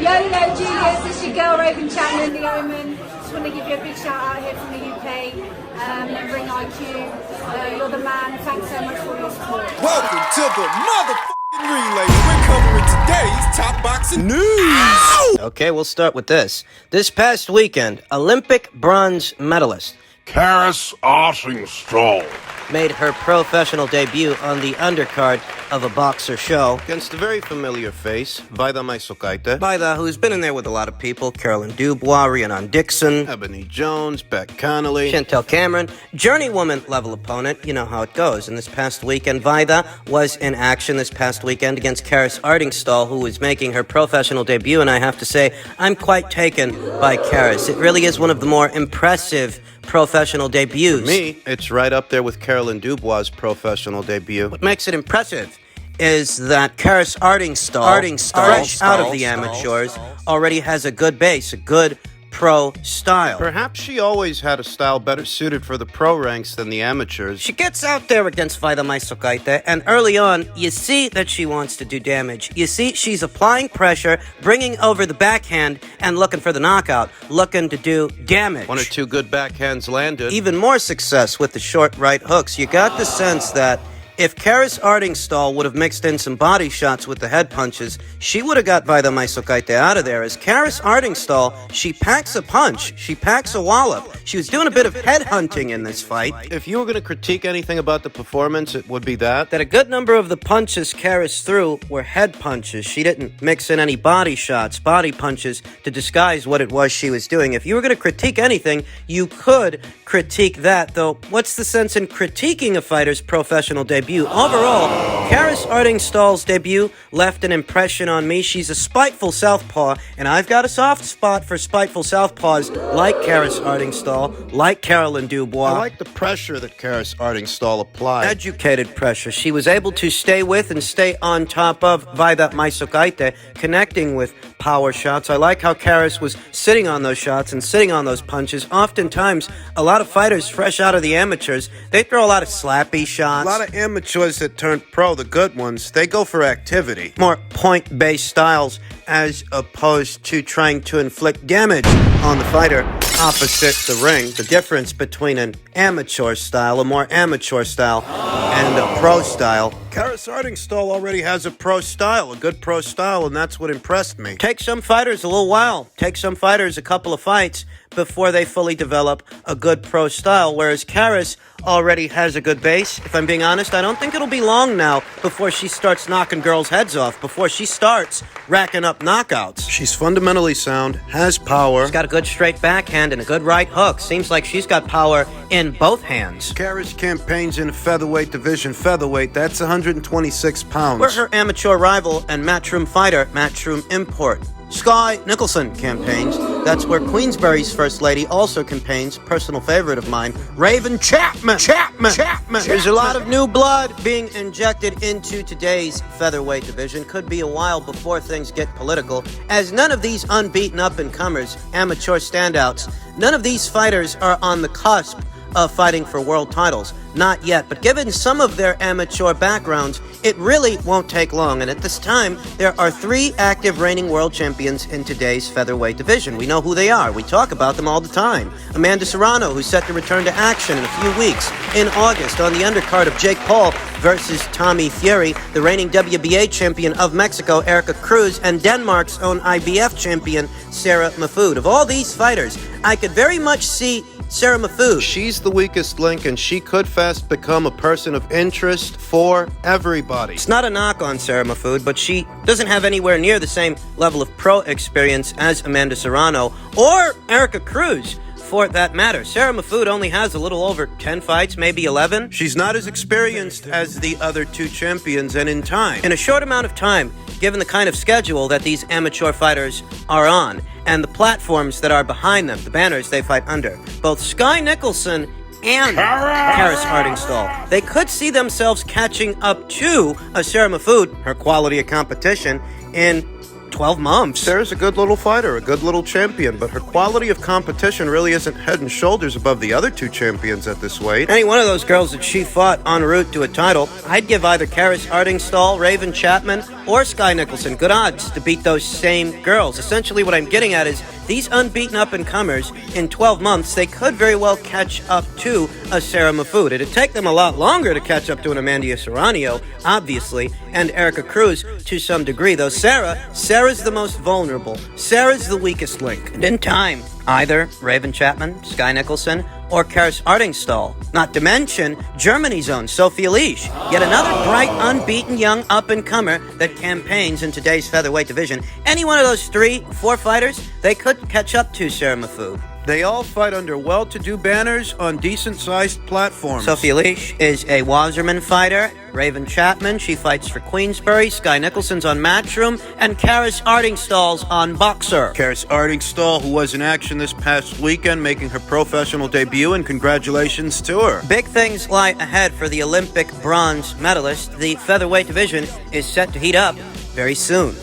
Yo, Julius, this is your girl Raven Chapman, the Omen. Just want to give you a big shout out here from the UK. And Ring IQ, you're the man. Thanks so much for your support. Welcome to the motherfucking relay. We're covering today's top boxing news. Ow! Okay, we'll start with this. This past weekend, Olympic bronze medalist Karriss Artingstall made her professional debut on the undercard of a boxer show against a very familiar face, Vaida Maisokaite. Vaida, who's been in there with a lot of people, Carolyn Dubois, Rhiannon Dixon, Ebony Jones, Beck Connolly, Chantel Cameron, journeywoman level opponent. You know how it goes. And this past weekend, Vaida was in action this past weekend against Karriss Artingstall, who was making her professional debut. And I have to say, I'm quite taken by Karriss. It really is one of the more impressive professional debuts. For me, it's right up there with Carolyn Dubois' professional debut. What makes it impressive is that Karriss Artingstall, fresh out of the amateurs, already has a good base, a good pro style. Perhaps she always had a style better suited for the pro ranks than the amateurs. She gets out there against Vaida Maisokaite, and early on, you see that she wants to do damage. You see she's applying pressure, bringing over the backhand, and looking for the knockout, looking to do damage. One or two good backhands landed. Even more success with the short right hooks. You got the sense that if Karriss Artingstall would have mixed in some body shots with the head punches, she would have got Vaida Maisokaite out of there. As Karriss Artingstall, she packs a punch. She packs a wallop. She was doing a bit of head hunting in this fight. If you were going to critique anything about the performance, it would be that a good number of the punches Karriss threw were head punches. She didn't mix in any body shots, body punches, to disguise what it was she was doing. If you were going to critique anything, you could critique that, though what's the sense in critiquing a fighter's professional debut? Overall, Karriss Artingstall's debut left an impression on me. She's a spiteful southpaw, and I've got a soft spot for spiteful southpaws like Karriss Artingstall, like Carolyn Dubois. I like the pressure that Karriss Artingstall applied. Educated pressure. She was able to stay with and stay on top of Vaida Maisokaite, connecting with power shots. I like how Karriss was sitting on those shots and sitting on those punches. Oftentimes, a lot of fighters fresh out of the amateurs, they throw a lot of slappy shots. A lot of amateurs that turned pro, the good ones, they go for activity. More point-based styles as opposed to trying to inflict damage on the fighter opposite the ring. The difference between an amateur style, a more amateur style, and a pro style. Karriss Artingstall already has a pro style, a good pro style, and that's what impressed me. Take some fighters a little while. Take some fighters a couple of fights before they fully develop a good pro style, whereas Karriss already has a good base. If I'm being honest, I don't think it'll be long now before she starts knocking girls' heads off, before she starts racking up knockouts. She's fundamentally sound, has power. She's got a good straight backhand and a good right hook. Seems like she's got power in both hands. Karriss campaigns in featherweight division. Featherweight, that's 126 pounds. Where her amateur rival and matchroom fighter, matchroom import, Sky Nicholson, campaigns. That's where Queensberry's first lady also campaigns, personal favorite of mine, Raven Chapman. There's a lot of new blood being injected into today's featherweight division. Could be a while before things get political, as none of these unbeaten up-and-comers, amateur standouts, none of these fighters are on the cusp of fighting for world titles. Not yet, but given some of their amateur backgrounds, it really won't take long. And at this time, there are 3 active reigning world champions in today's featherweight division. We know who they are. We talk about them all the time. Amanda Serrano, who's set to return to action in a few weeks in August on the undercard of Jake Paul versus Tommy Fury, the reigning WBA champion of Mexico, Erica Cruz, and Denmark's own IBF champion, Sarah Mahfoud. Of all these fighters, I could very much see Sarah Mahfoud. She's the weakest link, and she could fast become a person of interest for everybody. It's not a knock on Sarah Mahfoud, but she doesn't have anywhere near the same level of pro experience as Amanda Serrano or Erica Cruz, for that matter. Sarah Mahfoud only has a little over 10 fights, maybe 11. She's not as experienced as the other 2 champions, and in a short amount of time, given the kind of schedule that these amateur fighters are on, and the platforms that are behind them, the banners they fight under, both Sky Nicholson and Karriss Artingstall, they could see themselves catching up to a Sarah Mahfoud, her quality of competition, in 12 months. Sarah's a good little fighter, a good little champion, but her quality of competition really isn't head and shoulders above the other two champions at this weight. Any one of those girls that she fought en route to a title, I'd give either Karriss Artingstall, Raven Chapman, or Sky Nicholson good odds to beat those same girls. Essentially what I'm getting at is these unbeaten up-and-comers, in 12 months, they could very well catch up to a Sarah Mahfoud. It'd take them a lot longer to catch up to an Amanda Serrano, obviously, and Erica Cruz to some degree, though Sarah's the most vulnerable. Sarah's the weakest link. And in time, either Raven Chapman, Sky Nicholson, or Karriss Artingstall. Not to mention Germany's own Sophie Leash, yet another bright, unbeaten young up-and-comer that campaigns in today's featherweight division. Any one of those 3-4 fighters, they could catch up to Sarah Mahfoud. They all fight under well-to-do banners on decent-sized platforms. Sophie Leash is a Wasserman fighter. Raven Chapman, she fights for Queensbury. Sky Nicholson's on Matchroom. And Karriss Artingstall's on Boxer. Karriss Artingstall, who was in action this past weekend, making her professional debut, and congratulations to her. Big things lie ahead for the Olympic bronze medalist. The featherweight division is set to heat up very soon.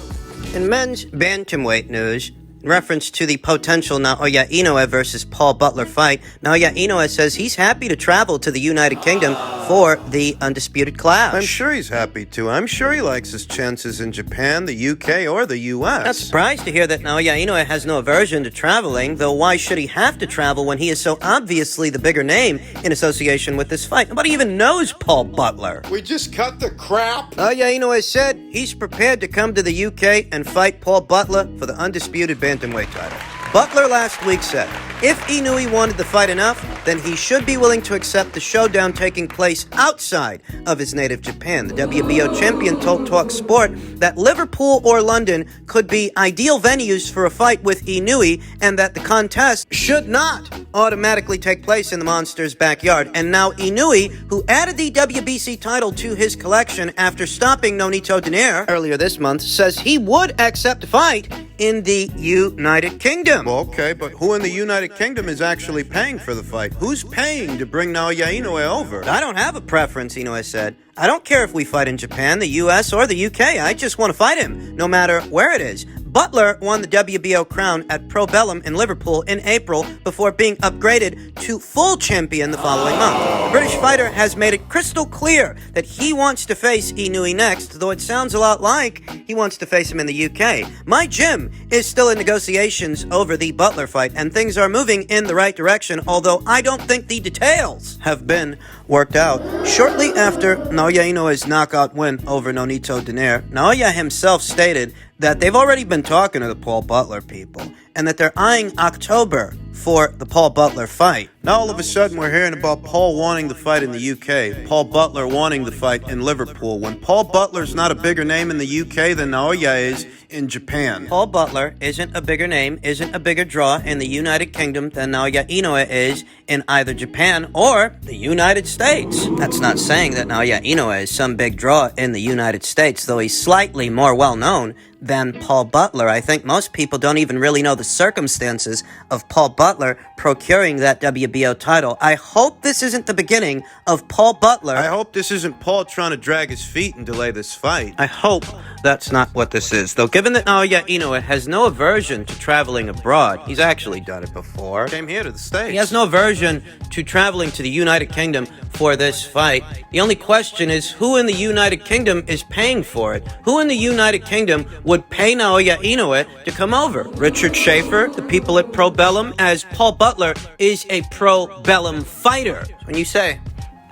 In men's bantamweight news, in reference to the potential Naoya Inoue versus Paul Butler fight, Naoya Inoue says he's happy to travel to the United Kingdom for the undisputed clash. I'm sure he's happy to. I'm sure he likes his chances in Japan, the UK, or the US. Not surprised to hear that Naoya Inoue has no aversion to traveling, though why should he have to travel when he is so obviously the bigger name in association with this fight? Nobody even knows Paul Butler. We just cut the crap. Naoya Inoue said he's prepared to come to the UK and fight Paul Butler for the undisputed bantamweight title. Butler last week said, if Inoue wanted the fight enough, then he should be willing to accept the showdown taking place outside of his native Japan. The WBO champion told Talk Sport that Liverpool or London could be ideal venues for a fight with Inoue, and that the contest should not automatically take place in the monster's backyard. And now Inoue, who added the WBC title to his collection after stopping Nonito Donaire earlier this month, says he would accept a fight in the United Kingdom. Well, okay, but who in the United Kingdom is actually paying for the fight? Who's paying to bring Naoya Inoue over? I don't have a preference, Inoue said. I don't care if we fight in Japan, the US, or the UK. I just want to fight him, no matter where it is. Butler won the WBO crown at Pro Bellum in Liverpool in April before being upgraded to full champion the following month. The British fighter has made it crystal clear that he wants to face Inoue next, though it sounds a lot like he wants to face him in the UK. My gym is still in negotiations over the Butler fight, and things are moving in the right direction, although I don't think the details have been worked out. Shortly after Naoya Inoue's knockout win over Nonito Donaire, Naoya himself stated that they've already been talking to the Paul Butler people, and that they're eyeing October for the Paul Butler fight. Now all of a sudden we're hearing about Paul wanting the fight in the UK, Paul Butler wanting the fight in Liverpool, when Paul Butler's not a bigger name in the UK than Naoya is in Japan. Paul Butler isn't a bigger name, isn't a bigger draw in the United Kingdom than Naoya Inoue is in either Japan or the United States. That's not saying that Naoya Inoue is some big draw in the United States, though he's slightly more well-known than Paul Butler. I think most people don't even really know the circumstances of Paul Butler procuring that WBO title. I hope this isn't the beginning of Paul Butler. I hope this isn't Paul trying to drag his feet and delay this fight. I hope that's not what this is. Though given that Naoya Inoue has no aversion to traveling abroad, he's actually done it before. Came here to the States. He has no aversion to traveling to the United Kingdom for this fight. The only question is who in the United Kingdom is paying for it? Who in the United Kingdom would pay Naoya Inoue to come over? Richard Schaefer, the people at Pro Bellum, as Paul Butler is a Pro Bellum fighter. When you say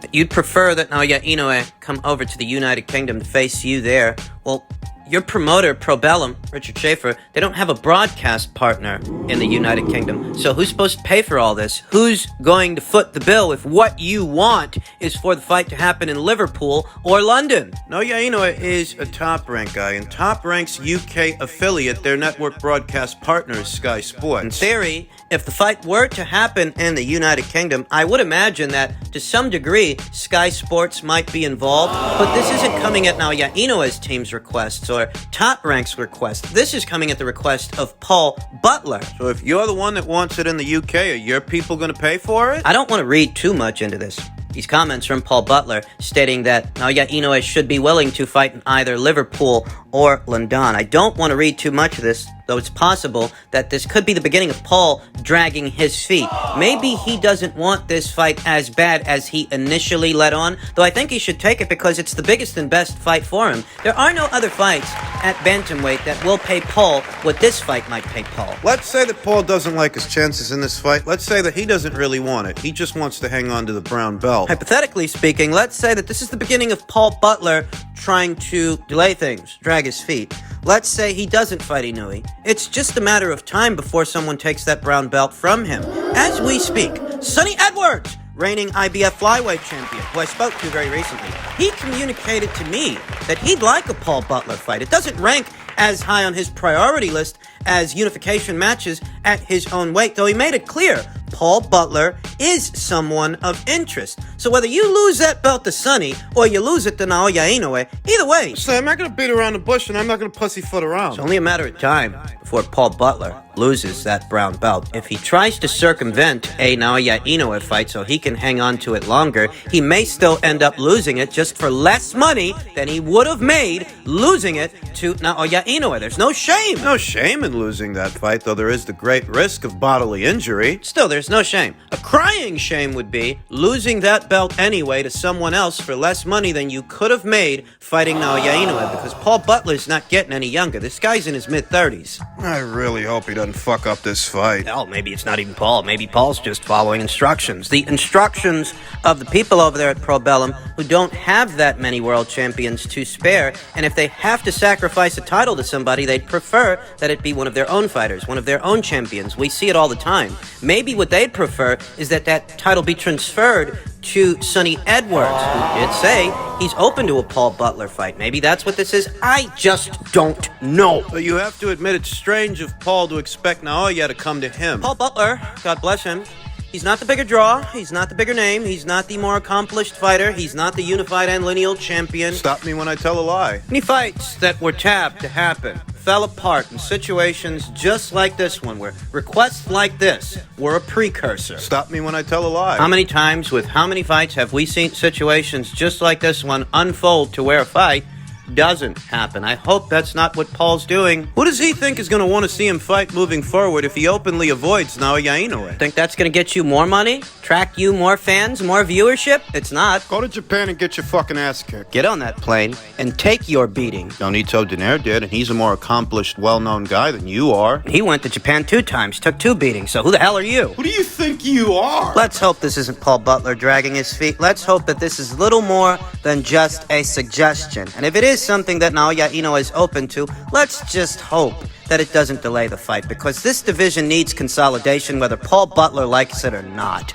that you'd prefer that Naoya Inoue come over to the United Kingdom to face you there, well, your promoter, Pro Bellum, Richard Schaefer, they don't have a broadcast partner in the United Kingdom. So who's supposed to pay for all this? Who's going to foot the bill if what you want is for the fight to happen in Liverpool or London? Naoya Inoue is a Top Rank guy, and Top Rank's UK affiliate, their network broadcast partner, is Sky Sports. In theory, if the fight were to happen in the United Kingdom, I would imagine that to some degree, Sky Sports might be involved, but this isn't coming at Naoya Inoue's team's requests or Top Rank's request. This is coming at the request of Paul Butler. So if you're the one that wants it in the UK, are your people going to pay for it? I don't want to read too much into this. These comments from Paul Butler stating that Naoya Inoue should be willing to fight in either Liverpool or London. I don't want to read too much of this, though it's possible that this could be the beginning of Paul dragging his feet. Maybe he doesn't want this fight as bad as he initially let on, though I think he should take it because it's the biggest and best fight for him. There are no other fights at bantamweight that will pay Paul what this fight might pay Paul. Let's say that Paul doesn't like his chances in this fight. Let's say that he doesn't really want it. He just wants to hang on to the brown belt. Hypothetically speaking, let's say that this is the beginning of Paul Butler trying to delay things, drag his feet. Let's say he doesn't fight Inoue. It's just a matter of time before someone takes that brown belt from him. As we speak, Sonny Edwards, reigning IBF flyweight champion, who I spoke to very recently, he communicated to me that he'd like a Paul Butler fight. It doesn't rank as high on his priority list as unification matches at his own weight, though he made it clear Paul Butler is someone of interest. So whether you lose that belt to Sonny or you lose it to Naoya Inoue, either way, So I'm not going to beat around the bush, and I'm not going to pussyfoot around. it's only a matter of time before Paul Butler loses that brown belt. If he tries to circumvent a Naoya Inoue fight so he can hang on to it longer, he may still end up losing it just for less money than he would have made losing it to Naoya Inoue. There's no shame. No shame in losing that fight, though there is the great risk of bodily injury. Still, there's no shame. A crying shame would be losing that belt anyway to someone else for less money than you could have made fighting Naoya Inoue, because Paul Butler's not getting any younger. This guy's in his mid-30s. I really hope he doesn't fuck up this fight. Hell, maybe it's not even Paul. Maybe Paul's just following instructions. The instructions of the people over there at Pro Bellum who don't have that many world champions to spare, and if they have to sacrifice a title to somebody, they'd prefer that it be one of their own fighters, one of their own champions. We see it all the time. Maybe what they'd prefer is that title be transferred to Sonny Edwards, who did say he's open to a Paul Butler fight. Maybe that's what this is. I just don't know. But you have to admit it's strange of Paul to expect Naoya to come to him. Paul Butler, God bless him, he's not the bigger draw, he's not the bigger name, he's not the more accomplished fighter, he's not the unified and lineal champion. Stop me when I tell a lie. Any fights that were tapped to happen fell apart in situations just like this one, where requests like this were a precursor. Stop me when I tell a lie. How many times with how many fights have we seen situations just like this one unfold to where a fight doesn't happen? I hope that's not what Paul's doing. Who does he think is going to want to see him fight moving forward if he openly avoids Naoya Inoue? Think that's going to get you more money? Attract you more fans, more viewership? It's not. Go to Japan and get your fucking ass kicked. Get on that plane and take your beating. Donito Donaire did, and he's a more accomplished, well-known guy than you are. He went to Japan 2 times, took 2 beatings, so who the hell are you? Who do you think you are? Let's hope this isn't Paul Butler dragging his feet. Let's hope that this is little more than just a suggestion. And if it is something that Naoya Inoue is open to, let's just hope that it doesn't delay the fight, because this division needs consolidation, whether Paul Butler likes it or not.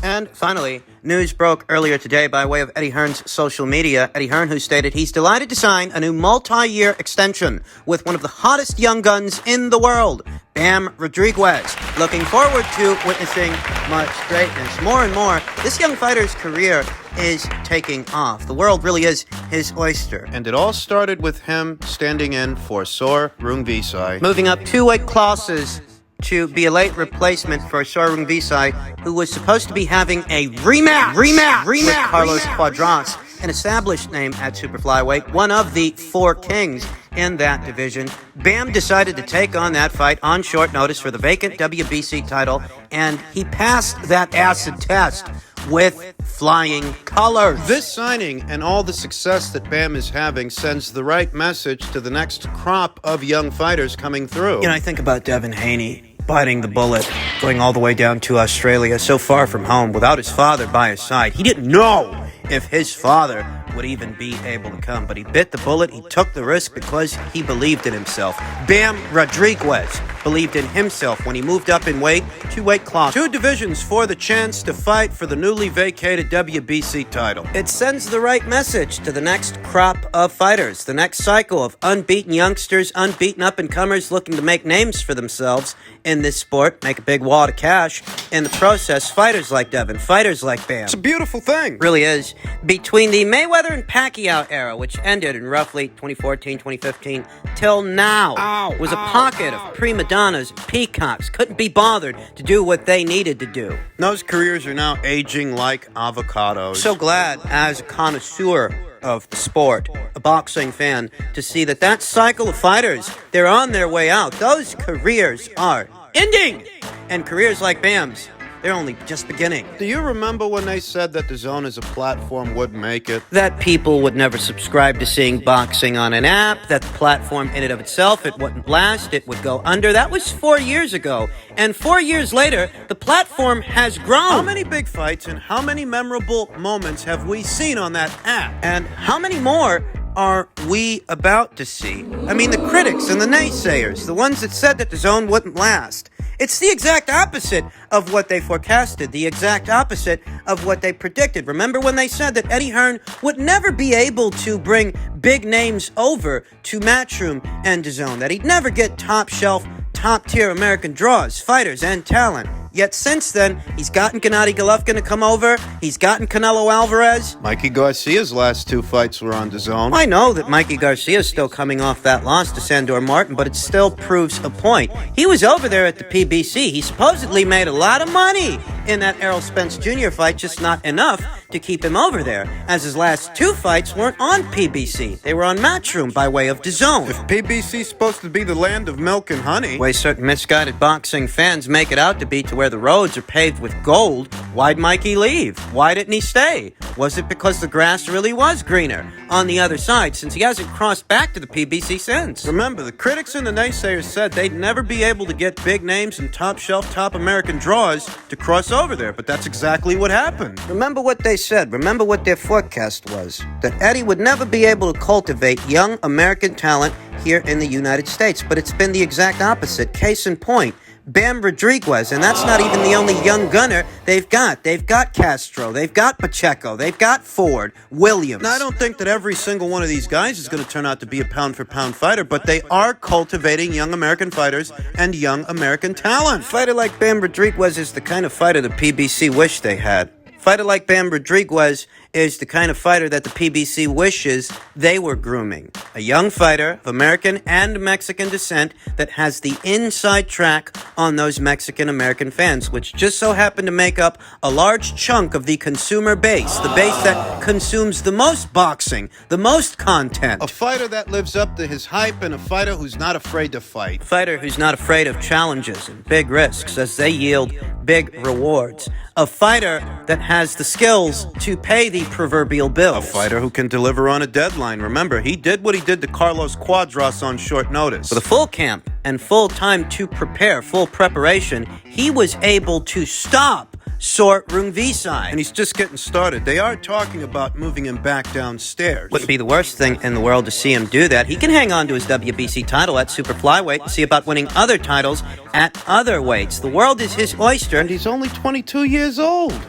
And finally, news broke earlier today by way of Eddie Hearn's social media. Eddie Hearn, who stated he's delighted to sign a new multi-year extension with one of the hottest young guns in the world, Bam Rodriguez. Looking forward to witnessing much greatness. More and more, this young fighter's career is taking off. The world really is his oyster. And it all started with him standing in for Sor Rungvisai. Moving up 2 weight classes to be a late replacement for Sor Rungvisai, who was supposed to be having a rematch with Carlos Cuadras, an established name at super flyweight, one of the 4 kings in that division. Bam decided to take on that fight on short notice for the vacant WBC title, and he passed that acid test with flying colors. This signing and all the success that Bam is having sends the right message to the next crop of young fighters coming through. You know, I think about Devin Haney biting the bullet, going all the way down to Australia, so far from home, without his father by his side. He didn't know if his father would even be able to come, but he bit the bullet, he took the risk because he believed in himself. Bam Rodriguez believed in himself when he moved up in weight, 2 weight classes, 2 divisions for the chance to fight for the newly vacated WBC title. It sends the right message to the next crop of fighters, the next cycle of unbeaten youngsters, unbeaten up-and-comers looking to make names for themselves in this sport, make a big wad of cash. In the process, fighters like Devin, fighters like Bam. It's a beautiful thing. Really is. Between the Mayweather and Pacquiao era, which ended in roughly 2014, 2015, till now, was a pocket of premature Madonnas, peacocks, couldn't be bothered to do what they needed to do. Those careers are now aging like avocados. So glad, as a connoisseur of the sport, a boxing fan, to see that cycle of fighters, they're on their way out. Those careers are ending! And careers like Bam's, they're only just beginning. Do you remember when they said that the Zone as a platform would make it? That people would never subscribe to seeing boxing on an app, that the platform in and of itself, it wouldn't last, it would go under. That was 4 years ago. And 4 years later, the platform has grown. How many big fights and how many memorable moments have we seen on that app? And how many more are we about to see? I mean, the critics and the naysayers, the ones that said that the Zone wouldn't last. It's the exact opposite of what they forecasted, the exact opposite of what they predicted. Remember when they said that Eddie Hearn would never be able to bring big names over to Matchroom and DAZN, that he'd never get top shelf, top tier American draws, fighters, and talent. Yet since then, he's gotten Gennady Golovkin to come over. He's gotten Canelo Alvarez. Mikey Garcia's last 2 fights were on DAZN. I know that Mikey Garcia's still coming off that loss to Sandor Martin, but it still proves a point. He was over there at the PBC. He supposedly made a lot of money in that Errol Spence Jr. fight, just not enough to keep him over there, as his last 2 fights weren't on PBC. They were on Matchroom by way of DAZN. If PBC's supposed to be the land of milk and honey, way certain misguided boxing fans make it out to be, to where the roads are paved with gold, why'd Mikey leave? Why didn't he stay? Was it because the grass really was greener on the other side, since he hasn't crossed back to the PBC since? Remember, the critics and the naysayers said they'd never be able to get big names and top shelf, top American draws to cross over there, but that's exactly what happened. Remember what they said. Remember what their forecast was. That Eddie would never be able to cultivate young American talent here in the United States. But it's been the exact opposite. Case in point, Bam Rodriguez, and that's not even the only young gunner they've got. They've got Castro, they've got Pacheco, they've got Ford, Williams. Now, I don't think that every single one of these guys is going to turn out to be a pound-for-pound fighter, but they are cultivating young American fighters and young American talent. A fighter like Bam Rodriguez is the kind of fighter the PBC wish they had. Fighter like Bam Rodriguez is the kind of fighter that the PBC wishes they were grooming. A young fighter of American and Mexican descent that has the inside track on those Mexican-American fans, which just so happen to make up a large chunk of the consumer base, the base that consumes the most boxing, the most content. A fighter that lives up to his hype and a fighter who's not afraid to fight. A fighter who's not afraid of challenges and big risks as they yield big rewards. A fighter that has the skills to pay the proverbial bills. A fighter who can deliver on a deadline. Remember, he did what he did to Carlos Cuadras on short notice. With a full camp and full time to prepare, full preparation, he was able to stop Sort Rungvisai. And he's just getting started. They are talking about moving him back downstairs. Wouldn't be the worst thing in the world to see him do that. He can hang on to his WBC title at super flyweight and see about winning other titles at other weights. The world is his oyster. And he's only 22 years old.